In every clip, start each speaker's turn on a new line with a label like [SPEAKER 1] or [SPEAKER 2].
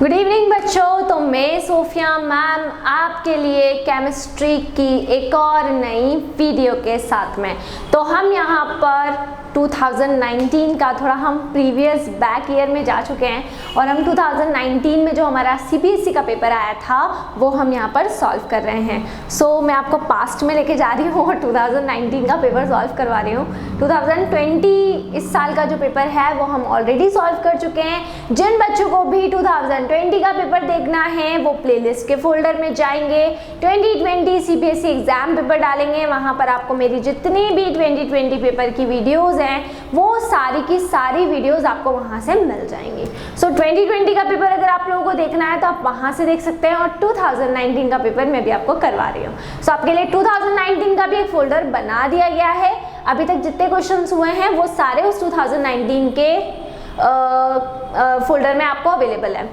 [SPEAKER 1] Good evening बच्चों। तो मैं सोफिया मैम आपके लिए केमिस्ट्री की एक और नई वीडियो के साथ में। तो हम यहाँ पर 2019 का थोड़ा हम प्रीवियस बैक ईयर में जा चुके हैं और हम 2019 में जो हमारा सीबीएसई का पेपर आया था वो हम यहाँ पर सॉल्व कर रहे हैं। सो मैं आपको पास्ट में लेके जा रही हूँ और 2019 का पेपर सॉल्व करवा रही हूँ। 2020 इस साल का जो पेपर है वो हम ऑलरेडी सॉल्व कर चुके हैं। जिन बच्चों को भी 2020 का पेपर देखना है वो प्लेलिस्ट के फोल्डर में जाएंगे, 2020 सीबीएसई एग्जाम पेपर डालेंगे, वहाँ पर आपको मेरी जितनी भी 2020 पेपर की वीडियोज़ हैं वो सारी की सारी वीडियोस आपको वहां से मिल जाएंगी। सो 2020 का पेपर अगर आप लोगों को देखना है तो आप वहां से देख सकते हैं और 2019 का पेपर मैं भी आपको करवा रही हूँ। सो आपके लिए 2019 का भी एक फोल्डर बना दिया गया है। अभी तक जितने क्वेश्चंस हुए हैं वो सारे उस 2019 के फोल्डर में आपको अवेलेबल है।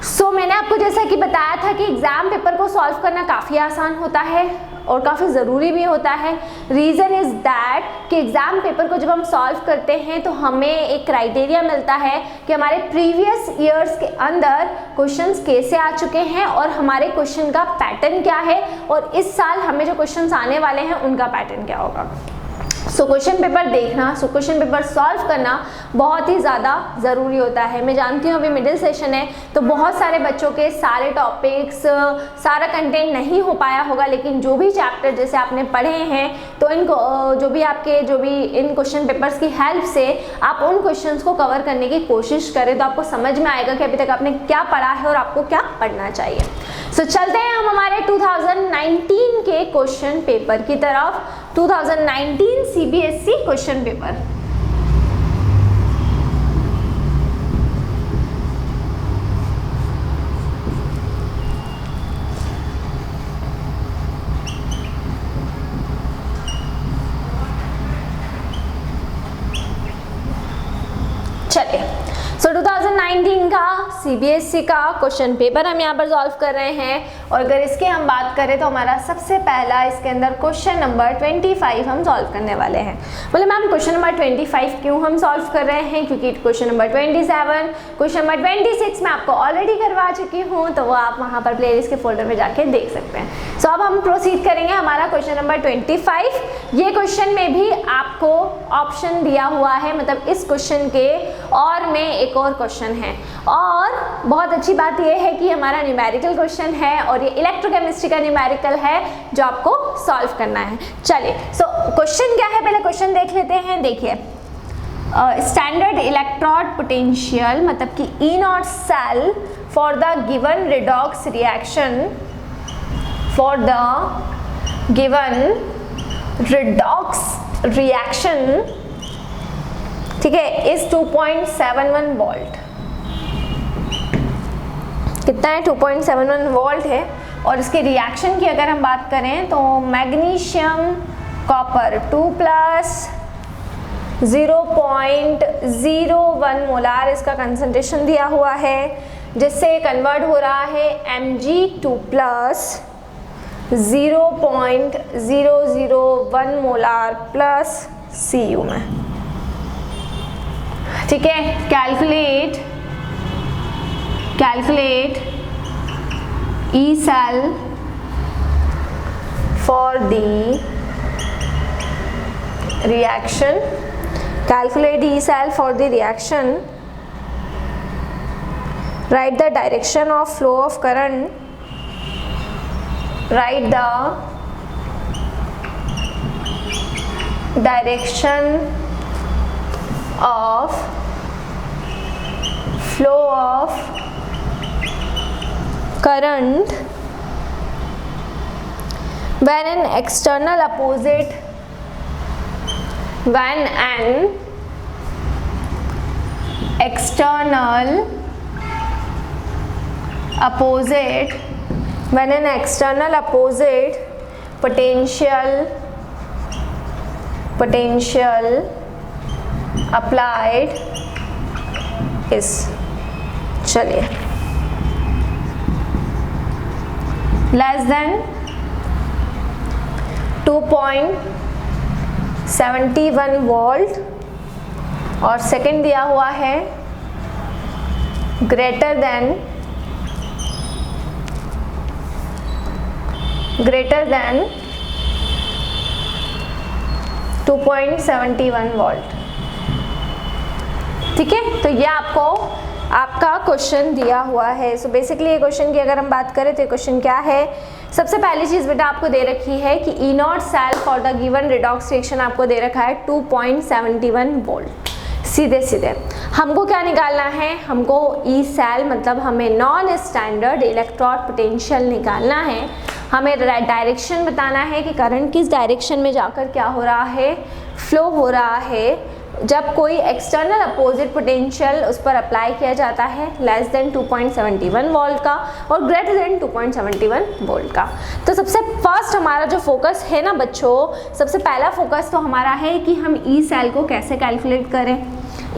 [SPEAKER 1] सो मैंने आपको जैसा कि बताया था कि एग्जाम पेपर को सॉल्व करना काफ़ी आसान होता है और काफ़ी ज़रूरी भी होता है। रीज़न इज़ दैट कि एग्ज़ाम पेपर को जब हम सॉल्व करते हैं तो हमें एक क्राइटेरिया मिलता है कि हमारे प्रीवियस ईयर्स के अंदर क्वेश्चंस कैसे आ चुके हैं और हमारे क्वेश्चन का पैटर्न क्या है और इस साल हमें जो क्वेश्चंस आने वाले हैं उनका पैटर्न क्या होगा। सो क्वेश्चन पेपर देखना, क्वेश्चन पेपर सॉल्व करना बहुत ही ज़्यादा ज़रूरी होता है। मैं जानती हूँ अभी मिडिल सेशन है तो बहुत सारे बच्चों के सारे टॉपिक्स, सारा कंटेंट नहीं हो पाया होगा, लेकिन जो भी चैप्टर जैसे आपने पढ़े हैं तो इनको जो भी इन क्वेश्चन पेपर्स की हेल्प से आप उन क्वेश्चंस को कवर करने की कोशिश करें तो आपको समझ में आएगा कि अभी तक आपने क्या पढ़ा है और आपको क्या पढ़ना चाहिए। सो चलते हैं हम हमारे 2019 के क्वेश्चन पेपर की तरफ। 2019 सीबीएसई क्वेश्चन पेपर। चलिए, सो 2019 का सीबीएसई का क्वेश्चन पेपर हम यहाँ पर सॉल्व कर रहे हैं और अगर इसके हम बात करें तो हमारा सबसे पहला इसके अंदर क्वेश्चन नंबर 25 हम सॉल्व करने वाले हैं। बोले मैम क्वेश्चन नंबर 25 क्यों हम सॉल्व कर रहे हैं? क्योंकि क्वेश्चन नंबर 27, क्वेश्चन नंबर 26 मैं आपको ऑलरेडी करवा चुकी हूँ तो वो आप वहाँ पर प्लेलिस्ट के फोल्डर में जाके देख सकते हैं। सो अब हम प्रोसीड करेंगे हमारा क्वेश्चन नंबर 25। ये क्वेश्चन में भी आपको ऑप्शन दिया हुआ है, मतलब इस क्वेश्चन के और में एक और क्वेश्चन है और बहुत अच्छी बात यह है कि हमारा न्यूमेरिकल क्वेश्चन है और ये इलेक्ट्रोकेमिस्ट्री का न्यूमेरिकल है जो आपको सॉल्व करना है। चलिए, सो क्वेश्चन क्या है पहले क्वेश्चन देख लेते हैं। देखिए, स्टैंडर्ड इलेक्ट्रोड पोटेंशियल मतलब कि E naught cell for the given redox reaction, for the given redox reaction, ठीक है, इस 2.71 वोल्ट। कितना है? 2.71 वोल्ट है और इसके रिएक्शन की अगर हम बात करें तो मैग्नीशियम कॉपर 2+ 0.01 मोलार इसका कंसंट्रेशन दिया हुआ है, जिससे कन्वर्ट हो रहा है Mg2+ 0.001 मोलार प्लस Cu में। ठीक है, calculate E cell for the reaction, calculate E cell for the reaction, write the direction of flow of current, write the direction of flow of current when an external opposite potential applied is, चलिए, less than 2.71 volt और second दिया हुआ है greater than greater than 2.71 volt. ठीक है, तो ये आपका क्वेश्चन दिया हुआ है। सो बेसिकली ये क्वेश्चन की अगर हम बात करें तो ये क्वेश्चन क्या है, सबसे पहली चीज़ बेटा आपको दे रखी है कि E naught cell for the given redox reaction आपको दे रखा है 2.71 वोल्ट। सीधे सीधे हमको क्या निकालना है, हमको ई सेल मतलब हमें नॉन स्टैंडर्ड इलेक्ट्रोड पोटेंशियल निकालना है। हमें डायरेक्शन बताना है कि करंट किस डायरेक्शन में जाकर क्या हो रहा है, फ्लो हो रहा है जब कोई एक्सटर्नल अपोजिट पोटेंशियल उस पर अप्लाई किया जाता है लेस देन 2.71 वोल्ट का और ग्रेटर देन 2.71 वोल्ट का। तो सबसे फर्स्ट हमारा जो फोकस है ना बच्चों, सबसे पहला फोकस तो हमारा है कि हम ई सेल को कैसे कैलकुलेट करें,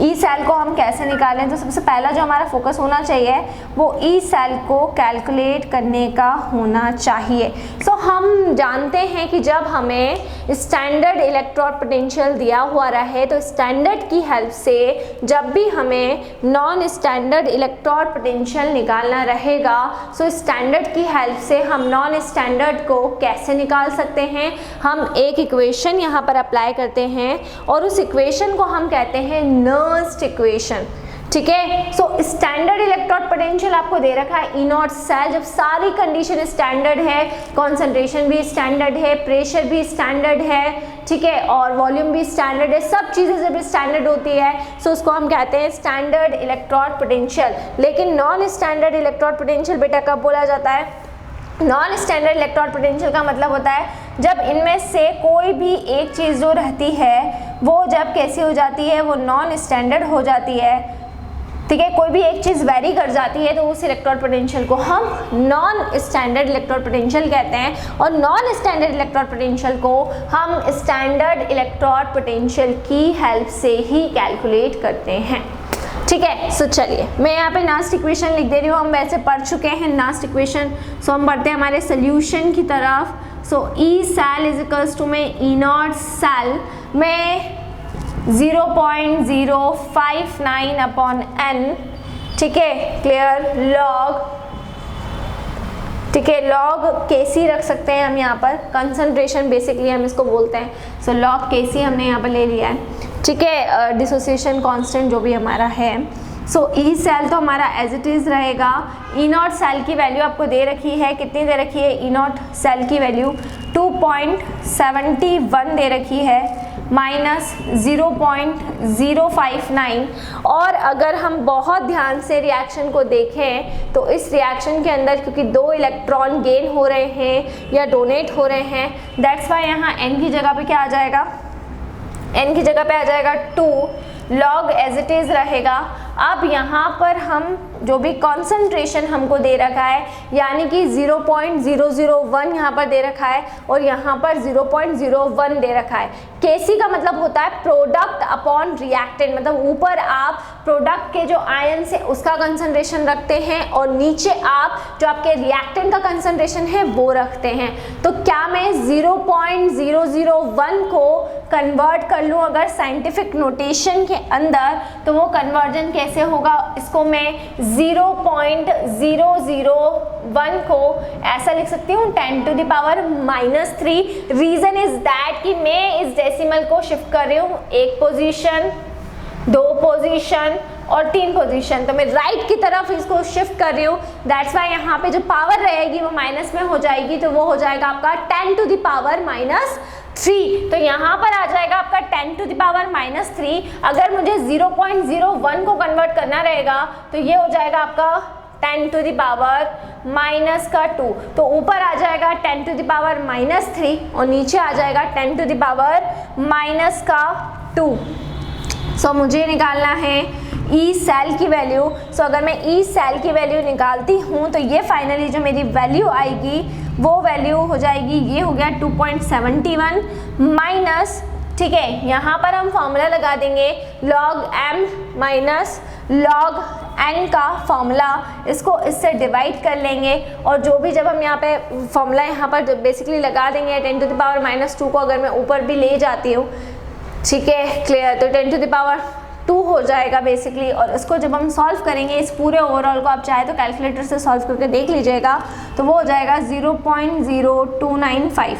[SPEAKER 1] ई सेल को हम कैसे निकालें। तो सबसे पहला जो हमारा फोकस होना चाहिए वो ई सेल को कैलकुलेट करने का होना चाहिए। सो हम जानते हैं कि जब हमें स्टैंडर्ड इलेक्ट्रोड पोटेंशियल दिया हुआ रहे तो स्टैंडर्ड की हेल्प से जब भी हमें नॉन स्टैंडर्ड इलेक्ट्रोड पोटेंशियल निकालना रहेगा, सो स्टैंडर्ड की हेल्प से हम नॉन स्टैंडर्ड को कैसे निकाल सकते हैं, हम एक इक्वेशन यहाँ पर अप्लाई करते हैं और उस इक्वेशन को हम कहते हैं नर्स्ट इक्वेशन। ठीक है, सो स्टैंडर्ड इलेक्ट्रोड पोटेंशियल आपको दे रखा है ई नॉट सेल, जब सारी कंडीशन स्टैंडर्ड है, कॉन्सेंट्रेशन भी स्टैंडर्ड है, प्रेशर भी स्टैंडर्ड है, ठीक है, और वॉल्यूम भी स्टैंडर्ड है, सब चीज़ें जब स्टैंडर्ड होती है सो उसको हम कहते हैं स्टैंडर्ड इलेक्ट्रोड पोटेंशियल। लेकिन नॉन स्टैंडर्ड इलेक्ट्रोड पोटेंशियल बेटा कब बोला जाता है, नॉन स्टैंडर्ड इलेक्ट्रोड पोटेंशियल का मतलब होता है जब इनमें से कोई भी एक चीज़ जो रहती है वो जब कैसी हो जाती है, वो नॉन स्टैंडर्ड हो जाती है। ठीक है, कोई भी एक चीज़ वेरी कर जाती है तो उस इलेक्ट्रोड पोटेंशियल को हम नॉन स्टैंडर्ड इलेक्ट्रोड पोटेंशियल कहते हैं और नॉन स्टैंडर्ड इलेक्ट्रोड पोटेंशियल को हम स्टैंडर्ड इलेक्ट्रोड पोटेंशियल की हेल्प से ही कैलकुलेट करते हैं। ठीक है, सो चलिए मैं यहाँ पे नास्ट इक्वेशन लिख दे रही हूँ, हम वैसे पढ़ चुके हैं नास्ट इक्वेशन। सो हम बढ़ते हैं हमारे सोल्यूशन की तरफ। So E cell is equals to में ई नॉट सेल में 0.059 अपॉन n, ठीक है, क्लियर, लॉग, ठीक है, लॉग केसी रख सकते हैं हम यहाँ पर, कंसंट्रेशन बेसिकली हम इसको बोलते हैं। सो लॉग केसी हमने यहाँ पर ले लिया है, ठीक है, डिसोसिएशन कांस्टेंट जो भी हमारा है। सो ई सेल तो हमारा एज इट इज़ रहेगा। ई नॉट सेल की वैल्यू आपको दे रखी है, कितनी दे रखी है, ई नॉट सेल की वैल्यू 2.71 दे रखी है माइनस 0.059। और अगर हम बहुत ध्यान से रिएक्शन को देखें तो इस रिएक्शन के अंदर क्योंकि 2 इलेक्ट्रॉन गेन हो रहे हैं या डोनेट हो रहे हैं, दैट्स वाई यहाँ n की जगह पे क्या आ जाएगा, n की जगह पे आ जाएगा 2, लॉग एज इट इज़ रहेगा। अब यहाँ पर हम जो भी कॉन्सेंट्रेशन हमको दे रखा है यानी कि 0.001 यहाँ पर दे रखा है और यहाँ पर 0.01 दे रखा है। केसी का मतलब होता है प्रोडक्ट अपॉन रिएक्टेंट, मतलब ऊपर आप प्रोडक्ट के जो आयन से उसका कंसंट्रेशन रखते हैं और नीचे आप जो आपके रिएक्टेंट का कंसंट्रेशन है वो रखते हैं। तो क्या मैं 0.001 को कन्वर्ट कर लूँ अगर साइंटिफिक नोटेशन के अंदर, तो वो कन्वर्जन कैसे होगा, इसको मैं 0.001 को ऐसा लिख सकती हूँ 10⁻⁻3। रीजन इज दैट कि मैं इस डेसिमल को शिफ्ट कर रही हूँ 1 पोजीशन, 2 पोजीशन और 3 पोजीशन, तो मैं राइट की तरफ इसको शिफ्ट कर रही हूँ। दैट्स वाई यहाँ पे जो पावर रहेगी वो माइनस में हो जाएगी, तो वो हो जाएगा आपका 10⁻⁻3। तो यहाँ पर आ जाएगा आपका 10⁻⁻3। अगर मुझे 0.01 को कन्वर्ट करना रहेगा तो ये हो जाएगा आपका 10⁻⁻2। तो ऊपर आ जाएगा 10⁻⁻3 और नीचे आ जाएगा 10⁻⁻2। सो मुझे निकालना है ई सेल की वैल्यू। सो अगर मैं ई सेल की वैल्यू निकालती हूँ तो ये फाइनली जो मेरी वैल्यू आएगी वो वैल्यू हो जाएगी, ये हो गया 2.71 माइनस, ठीक है, यहाँ पर हम फॉर्मूला लगा देंगे log m minus log n का फॉर्मूला, इसको इससे डिवाइड कर लेंगे और जो भी जब हम यहाँ पे फॉर्मूला यहाँ पर बेसिकली लगा देंगे 10⁻⁻2 को अगर मैं ऊपर भी ले जाती हूँ, ठीक है, क्लियर, तो 10⁻² 2 हो जाएगा बेसिकली। और इसको जब हम सॉल्व करेंगे इस पूरे ओवरऑल को, आप चाहे तो कैलकुलेटर से सॉल्व करके देख लीजिएगा, तो वो हो जाएगा 0.0295।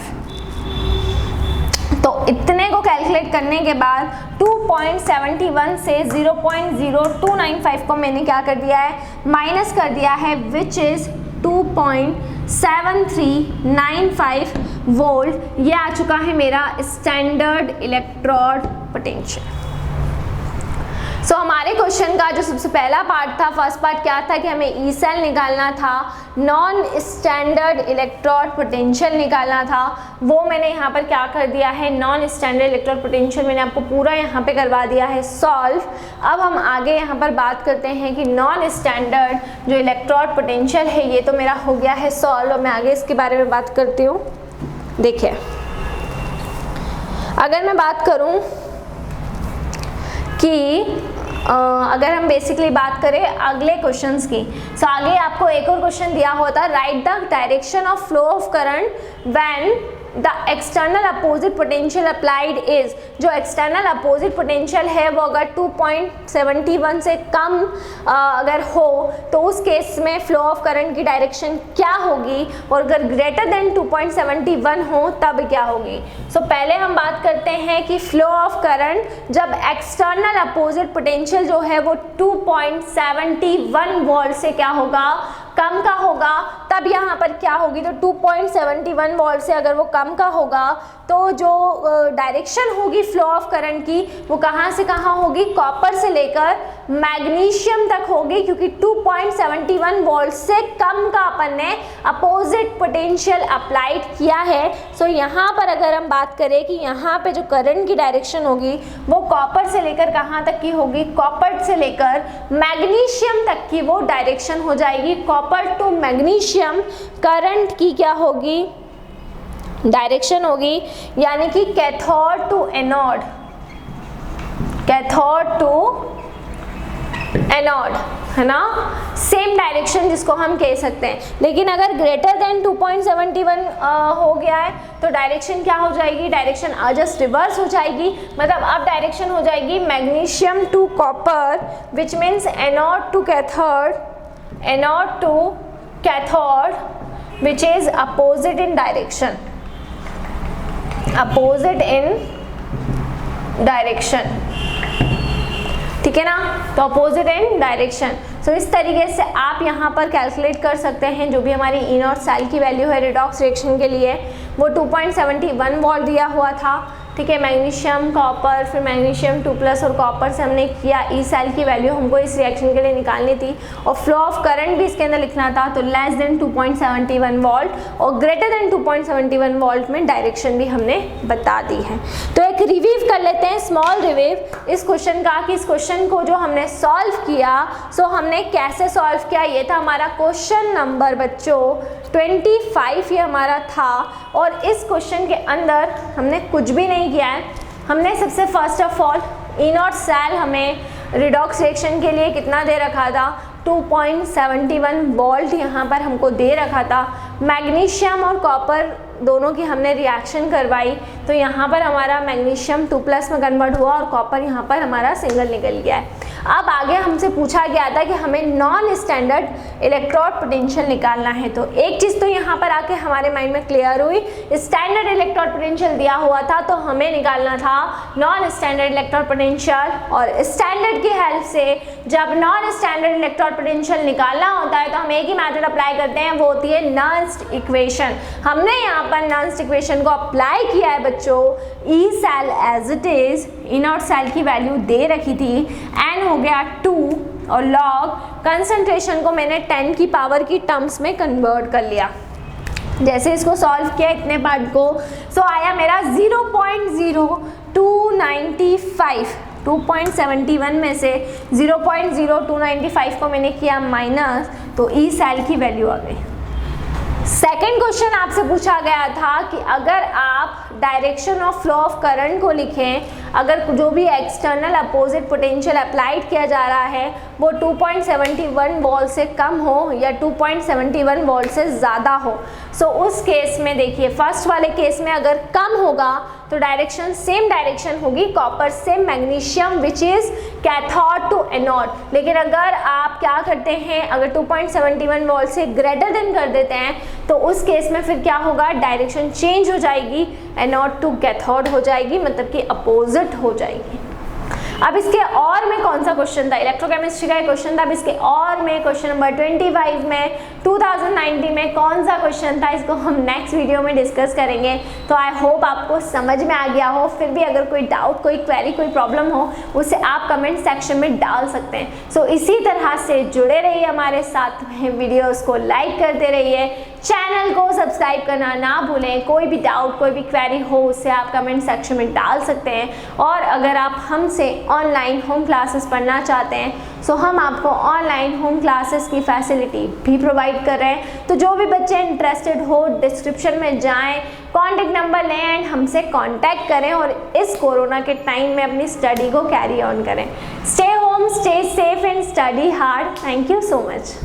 [SPEAKER 1] तो इतने को कैलकुलेट करने के बाद 2.71 से 0.0295 को मैंने क्या कर दिया है, माइनस कर दिया है, विच इज़ 2.7395 वोल्ट। ये आ चुका है मेरा स्टैंडर्ड इलेक्ट्रोड पोटेंशियल। सो हमारे क्वेश्चन का जो सबसे पहला पार्ट था, फर्स्ट पार्ट क्या था कि हमें ई सेल निकालना था, नॉन स्टैंडर्ड इलेक्ट्रोड पोटेंशियल निकालना था। वो मैंने यहाँ पर क्या कर दिया है, नॉन स्टैंडर्ड इलेक्ट्रोड पोटेंशियल मैंने आपको पूरा यहाँ पे करवा दिया है सॉल्व। अब हम आगे यहाँ पर बात करते हैं कि नॉन स्टैंडर्ड जो इलेक्ट्रोड पोटेंशियल है ये तो मेरा हो गया है सॉल्व। और मैं आगे इसके बारे में बात करती हूँ। देखिए, अगर मैं बात करूँ कि अगर हम बेसिकली बात करें अगले क्वेश्चंस की, सो आगे आपको एक और क्वेश्चन दिया हुआ था, right the direction of flow of current when the external opposite potential applied is. जो एक्सटर्नल अपोजिट पोटेंशियल है वो अगर 2.71 से कम अगर हो तो उस केस में फ्लो ऑफ करंट की डायरेक्शन क्या होगी, और अगर ग्रेटर देन 2.71 हो तब क्या होगी। सो पहले हम बात करते हैं कि फ्लो ऑफ करंट जब एक्सटर्नल अपोजिट पोटेंशियल जो है वो 2.71 वोल्ट से क्या होगा, कम का होगा, तब यहाँ पर क्या होगी, तो 2.71 वोल्ट से अगर वो कम का होगा तो जो डायरेक्शन होगी फ्लो ऑफ करंट की वो कहाँ से कहाँ होगी, कॉपर से लेकर मैग्नीशियम तक होगी, क्योंकि 2.71 वोल्ट से कम का अपन ने अपोजिट पोटेंशियल अप्लाइड किया है। सो यहाँ पर अगर हम बात करें कि यहाँ पे जो करंट की डायरेक्शन होगी वो कॉपर से लेकर कहाँ तक की होगी, कॉपर से लेकर मैग्नीशियम तक की वो डायरेक्शन हो जाएगी। कॉपर टू मैग्नीशियम करंट की क्या होगी, डायरेक्शन होगी, यानी कि cathode to anode, cathode to anode, है ना, सेम डायरेक्शन जिसको हम कह सकते हैं। लेकिन अगर ग्रेटर देन 2.71 हो गया है तो डायरेक्शन क्या हो जाएगी, डायरेक्शन जस्ट रिवर्स हो जाएगी। मतलब अब डायरेक्शन हो जाएगी magnesium to copper, which means anode to cathode, anode to cathode, which is opposite in direction, opposite in direction, ठीक है ना, तो अपोजिट इन डायरेक्शन। सो इस तरीके से आप यहाँ पर कैलकुलेट कर सकते हैं। जो भी हमारी ई नॉट सेल की वैल्यू है रिडॉक्स रिएक्शन के लिए वो 2.71 वोल्ट दिया हुआ था, ठीक है, मैग्नीशियम कॉपर, फिर मैग्नीशियम 2+ और कॉपर से हमने किया ई सेल की वैल्यू हमको इस रिएक्शन के लिए निकालनी थी, और फ्लो ऑफ करंट भी इसके अंदर लिखना था, तो लेस देन 2.71 वोल्ट और ग्रेटर देन 2.71 वोल्ट में डायरेक्शन भी हमने बता दी है। तो एक रिव्यू कर लेते हैं, स्मॉल रिव्यू इस क्वेश्चन का, कि इस क्वेश्चन को जो हमने सॉल्व किया, सो हमने कैसे सॉल्व किया, ये था हमारा क्वेश्चन नंबर बच्चों 25 ये हमारा था। और इस क्वेश्चन के अंदर हमने कुछ भी नहीं किया है। हमने सबसे first of all E naught cell हमें रिडॉक्स रिएक्शन के लिए कितना दे रखा था, 2.71 वोल्ट यहाँ पर हमको दे रखा था। मैग्नीशियम और कॉपर दोनों की हमने रिएक्शन करवाई, तो यहाँ पर हमारा मैग्नीशियम 2+ में कन्वर्ट हुआ और कॉपर यहाँ पर हमारा सिंगल निकल गया है। अब आगे हमसे पूछा गया था कि हमें नॉन स्टैंडर्ड इलेक्ट्रोड पोटेंशियल निकालना है। तो एक चीज़ तो यहाँ पर आके हमारे माइंड में क्लियर हुई, स्टैंडर्ड इलेक्ट्रोड पोटेंशियल दिया हुआ था तो हमें निकालना था नॉन स्टैंडर्ड इलेक्ट्रोड पोटेंशियल। और स्टैंडर्ड की हेल्प से जब नॉन स्टैंडर्ड इलेक्ट्रोड पोटेंशियल निकालना होता है तो हम एक ही मेथड अप्लाई करते हैं, वो होती है नर्न्स्ट इक्वेशन। हमने यहाँ पर नर्न्स्ट इक्वेशन को अप्लाई किया है बच्चों, E cell as it is, E naught cell की वैल्यू दे रखी थी, एन हो गया 2 और लॉग कंसंट्रेशन को मैंने 10 की पावर की टर्म्स में कन्वर्ट कर लिया। जैसे इसको सॉल्व किया इतने पार्ट को, सो आया मेरा 0.0295, 2.71 में से 0.0295 को मैंने किया माइनस, तो ई सेल की वैल्यू आ गई। सेकेंड क्वेश्चन आपसे पूछा गया था कि अगर आप direction of flow of current को लिखें, अगर जो भी एक्सटर्नल अपोजिट पोटेंशियल अप्लाइड किया जा रहा है वो 2.71 वोल्ट से कम हो या 2.71 वोल्ट से ज़्यादा हो, सो उस केस में देखिए फर्स्ट वाले केस में अगर कम होगा तो डायरेक्शन सेम डायरेक्शन होगी कॉपर से magnesium which is cathode to anode. लेकिन अगर आप क्या करते हैं, अगर 2.71 वोल्ट से ग्रेटर देन कर देते हैं तो उस केस में फिर क्या होगा, डायरेक्शन चेंज हो जाएगी, एनोड टू कैथोड हो जाएगी, मतलब कि अपोजिट हो जाएगी। अब इसके और में कौन सा क्वेश्चन था, इलेक्ट्रोकेमिस्ट्री का क्वेश्चन था। अब इसके और में क्वेश्चन नंबर 25 में 2019 में कौन सा क्वेश्चन था, इसको हम नेक्स्ट वीडियो में डिस्कस करेंगे। तो आई होप आपको समझ में आ गया हो। फिर भी अगर कोई डाउट, कोई क्वेरी, कोई प्रॉब्लम हो उसे आप कमेंट सेक्शन में डाल सकते हैं। सो इसी तरह से जुड़े रहिए हमारे साथ में, वीडियोज़ को लाइक करते रहिए, चैनल को सब्सक्राइब करना ना भूलें। कोई भी डाउट, कोई भी क्वेरी हो उसे आप कमेंट सेक्शन में डाल सकते हैं। और अगर आप हमसे ऑनलाइन होम क्लासेस पढ़ना चाहते हैं सो हम आपको ऑनलाइन होम क्लासेस की फैसिलिटी भी प्रोवाइड कर रहे हैं। तो जो भी बच्चे इंटरेस्टेड हो डिस्क्रिप्शन में जाएं, कॉन्टेक्ट नंबर लें एंड हमसे कांटेक्ट करें और इस कोरोना के टाइम में अपनी स्टडी को कैरी ऑन करें। Stay home, stay safe and study hard. Thank you so much.